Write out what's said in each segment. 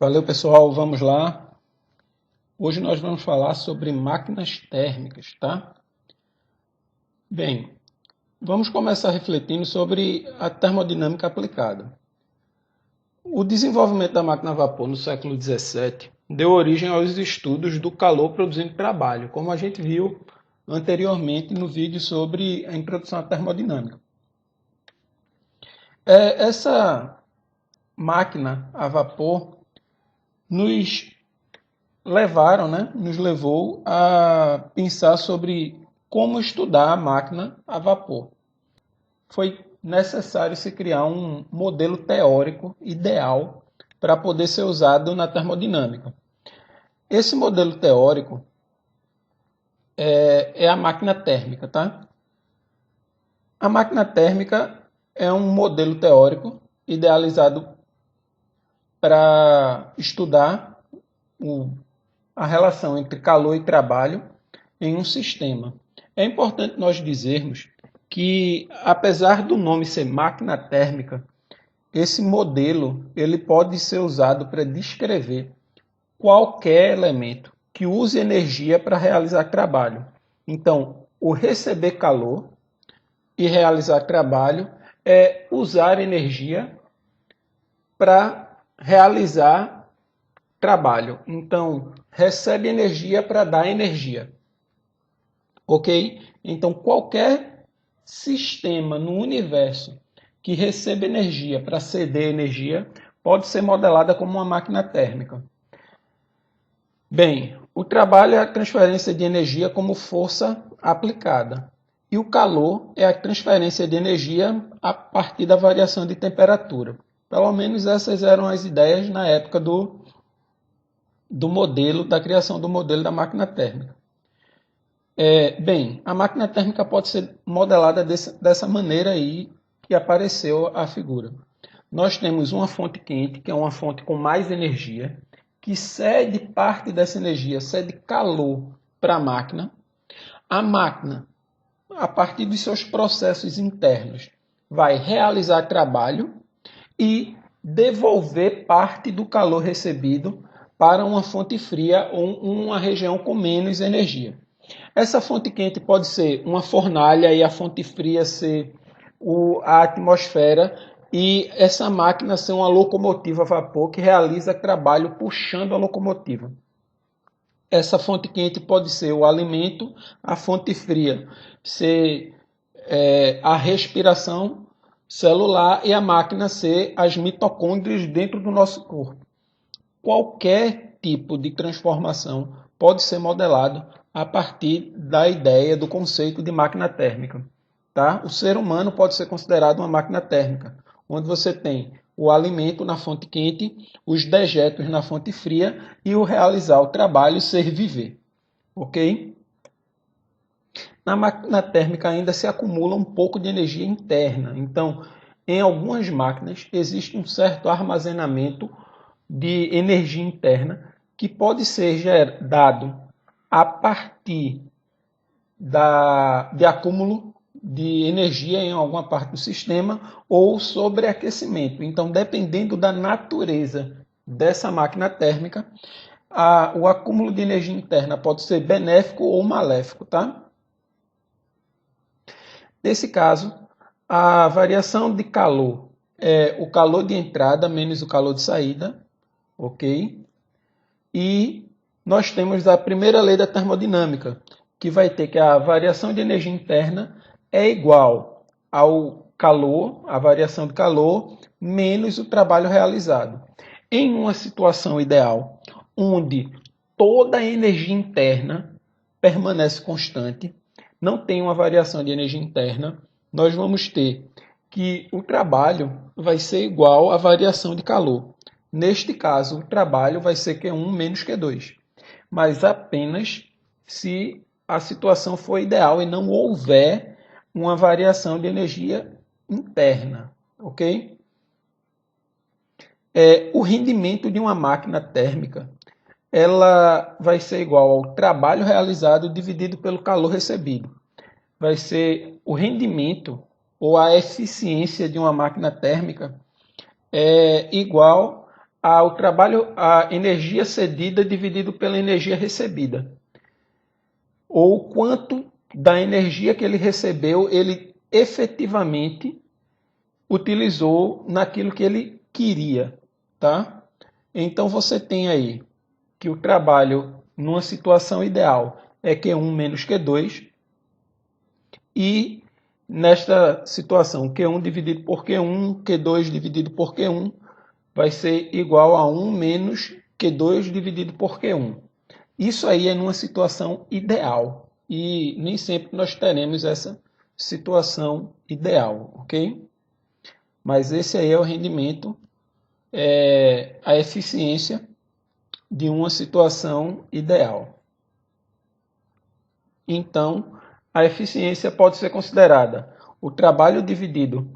Valeu, pessoal, vamos lá. Hoje nós vamos falar sobre máquinas térmicas, tá? Bem, vamos começar refletindo sobre a termodinâmica aplicada. O desenvolvimento da máquina a vapor no século XVII deu origem aos estudos do calor produzindo trabalho, como a gente viu anteriormente no vídeo sobre a introdução à termodinâmica. Essa máquina a vapor nos levou a pensar sobre como estudar a máquina a vapor. Foi necessário se criar um modelo teórico ideal para poder ser usado na termodinâmica. Esse modelo teórico é a máquina térmica, tá? A máquina térmica é um modelo teórico idealizado para estudar a relação entre calor e trabalho em um sistema. É importante nós dizermos que, apesar do nome ser máquina térmica, esse modelo ele pode ser usado para descrever qualquer elemento que use energia para realizar trabalho. Então, o receber calor e realizar trabalho é usar energia para realizar trabalho. Então, recebe energia para dar energia. Ok? Então, qualquer sistema no universo que receba energia para ceder energia pode ser modelada como uma máquina térmica. Bem, o trabalho é a transferência de energia como força aplicada. E o calor é a transferência de energia a partir da variação de temperatura. Pelo menos essas eram as ideias na época do modelo, da criação do modelo da máquina térmica. A máquina térmica pode ser modelada dessa maneira aí que apareceu a figura. Nós temos uma fonte quente, que é uma fonte com mais energia, que cede parte dessa energia, cede calor para a máquina. A máquina, a partir dos seus processos internos, vai realizar trabalho e devolver parte do calor recebido para uma fonte fria ou uma região com menos energia. Essa fonte quente pode ser uma fornalha e a fonte fria ser a atmosfera e essa máquina ser uma locomotiva a vapor que realiza trabalho puxando a locomotiva. Essa fonte quente pode ser o alimento, a fonte fria ser a respiração celular e a máquina ser as mitocôndrias dentro do nosso corpo. Qualquer tipo de transformação pode ser modelado a partir da ideia, do conceito de máquina térmica. Tá? O ser humano pode ser considerado uma máquina térmica, onde você tem o alimento na fonte quente, os dejetos na fonte fria e o realizar o trabalho, ser viver. Ok? Na máquina térmica ainda se acumula um pouco de energia interna. Então, em algumas máquinas existe um certo armazenamento de energia interna que pode ser dado a partir de acúmulo de energia em alguma parte do sistema ou sobreaquecimento. Então, dependendo da natureza dessa máquina térmica, o acúmulo de energia interna pode ser benéfico ou maléfico, tá? Nesse caso, a variação de calor é o calor de entrada menos o calor de saída, ok? E nós temos a primeira lei da termodinâmica, que vai ter que a variação de energia interna é igual ao calor, a variação de calor, menos o trabalho realizado. Em uma situação ideal, onde toda a energia interna permanece constante, não tem uma variação de energia interna, nós vamos ter que o trabalho vai ser igual à variação de calor. Neste caso, o trabalho vai ser Q1 menos Q2, mas apenas se a situação for ideal e não houver uma variação de energia interna, ok? O rendimento de uma máquina térmica ela vai ser igual ao trabalho realizado dividido pelo calor recebido. Vai ser o rendimento ou a eficiência de uma máquina térmica igual a energia cedida dividido pela energia recebida. Ou quanto da energia que ele recebeu, ele efetivamente utilizou naquilo que ele queria, tá? Então você tem aí que o trabalho numa situação ideal é Q1 menos Q2 e nesta situação Q1 dividido por Q1, Q2 dividido por Q1 vai ser igual a 1 menos Q2 dividido por Q1. Isso aí é numa situação ideal e nem sempre nós teremos essa situação ideal, ok? Mas esse aí é o rendimento, a eficiência de uma situação ideal. Então, a eficiência pode ser considerada o trabalho dividido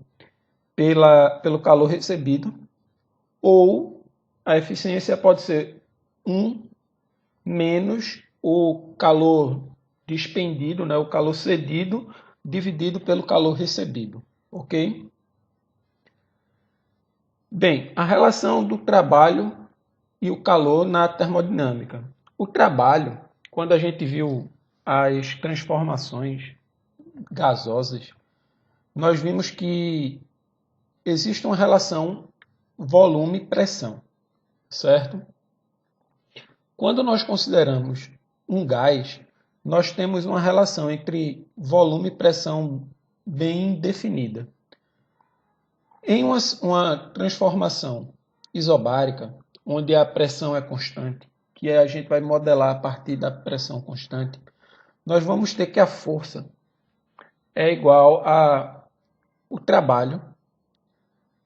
pelo calor recebido, ou a eficiência pode ser 1 menos o calor dispendido, né, o calor cedido, dividido pelo calor recebido, ok? Bem, a relação do trabalho e o calor na termodinâmica. O trabalho, quando a gente viu as transformações gasosas, nós vimos que existe uma relação volume-pressão, certo? Quando nós consideramos um gás, nós temos uma relação entre volume e pressão bem definida. Em uma transformação isobárica, onde a pressão é constante, que a gente vai modelar a partir da pressão constante, nós vamos ter que a força é igual ao trabalho.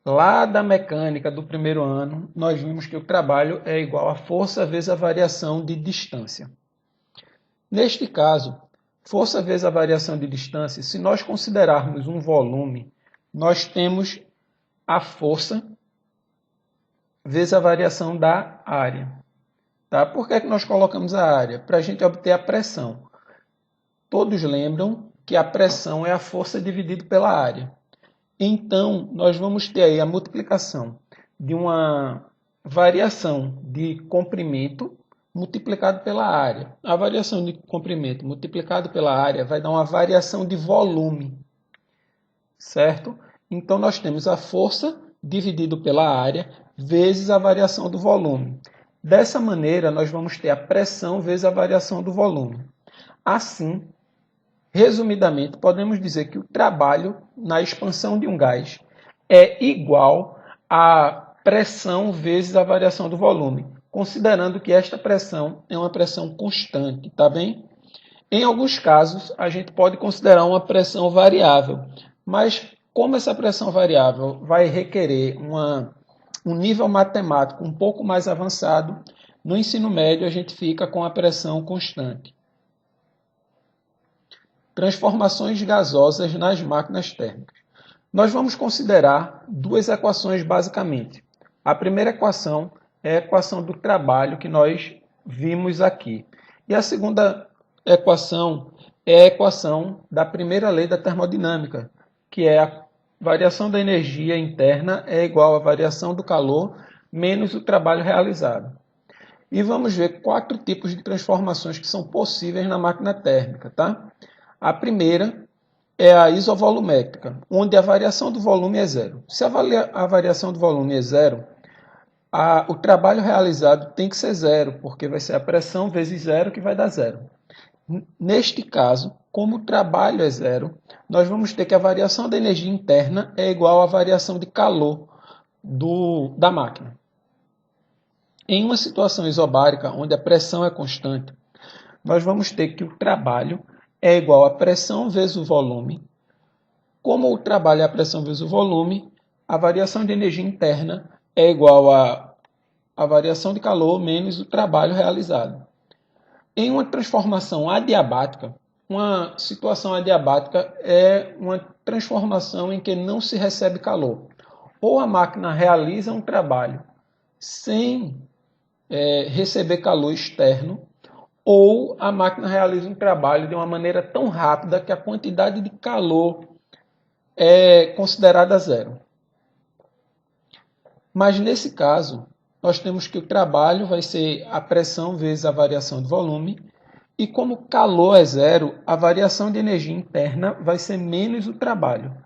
Lá da mecânica do primeiro ano, nós vimos que o trabalho é igual a força vezes a variação de distância. Neste caso, força vezes a variação de distância, se nós considerarmos um volume, nós temos a força vezes a variação da área. Tá? Por que nós colocamos a área? Para a gente obter a pressão. Todos lembram que a pressão é a força dividida pela área. Então, nós vamos ter aí a multiplicação de uma variação de comprimento multiplicado pela área. A variação de comprimento multiplicado pela área vai dar uma variação de volume, certo? Então, nós temos a força dividido pela área vezes a variação do volume. Dessa maneira, nós vamos ter a pressão vezes a variação do volume. Assim, resumidamente, podemos dizer que o trabalho na expansão de um gás é igual à pressão vezes a variação do volume, considerando que esta pressão é uma pressão constante, tá bem? Em alguns casos, a gente pode considerar uma pressão variável, mas como essa pressão variável vai requerer um nível matemático um pouco mais avançado, no ensino médio a gente fica com a pressão constante. Transformações gasosas nas máquinas térmicas. Nós vamos considerar duas equações basicamente. A primeira equação é a equação do trabalho que nós vimos aqui. E a segunda equação é a equação da primeira lei da termodinâmica, que é a variação da energia interna é igual à variação do calor menos o trabalho realizado. E vamos ver 4 tipos de transformações que são possíveis na máquina térmica, tá? A primeira é a isovolumétrica, onde a variação do volume é zero. Se a variação do volume é zero, o trabalho realizado tem que ser zero, porque vai ser a pressão vezes zero que vai dar zero. Neste caso, como o trabalho é zero, nós vamos ter que a variação da energia interna é igual à variação de calor da máquina. Em uma situação isobárica, onde a pressão é constante, nós vamos ter que o trabalho é igual a pressão vezes o volume. Como o trabalho é a pressão vezes o volume, a variação de energia interna é igual a variação de calor menos o trabalho realizado. Em uma transformação adiabática, uma situação adiabática é uma transformação em que não se recebe calor. Ou a máquina realiza um trabalho sem receber calor externo, ou a máquina realiza um trabalho de uma maneira tão rápida que a quantidade de calor é considerada zero. Mas nesse caso, nós temos que o trabalho vai ser a pressão vezes a variação de volume, e como o calor é zero, a variação de energia interna vai ser menos o trabalho.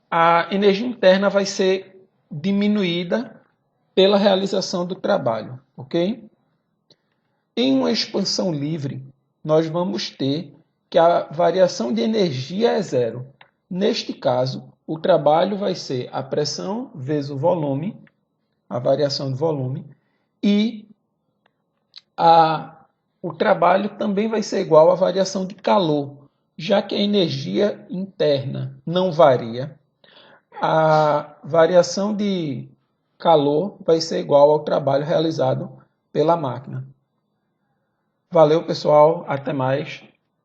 A energia interna vai ser diminuída pela realização do trabalho, ok? Em uma expansão livre, nós vamos ter que a variação de energia é zero. Neste caso, o trabalho vai ser a pressão vezes o volume, a variação de volume, e o trabalho também vai ser igual à variação de calor, já que a energia interna não varia. A variação de calor vai ser igual ao trabalho realizado pela máquina. Valeu, pessoal. Até mais.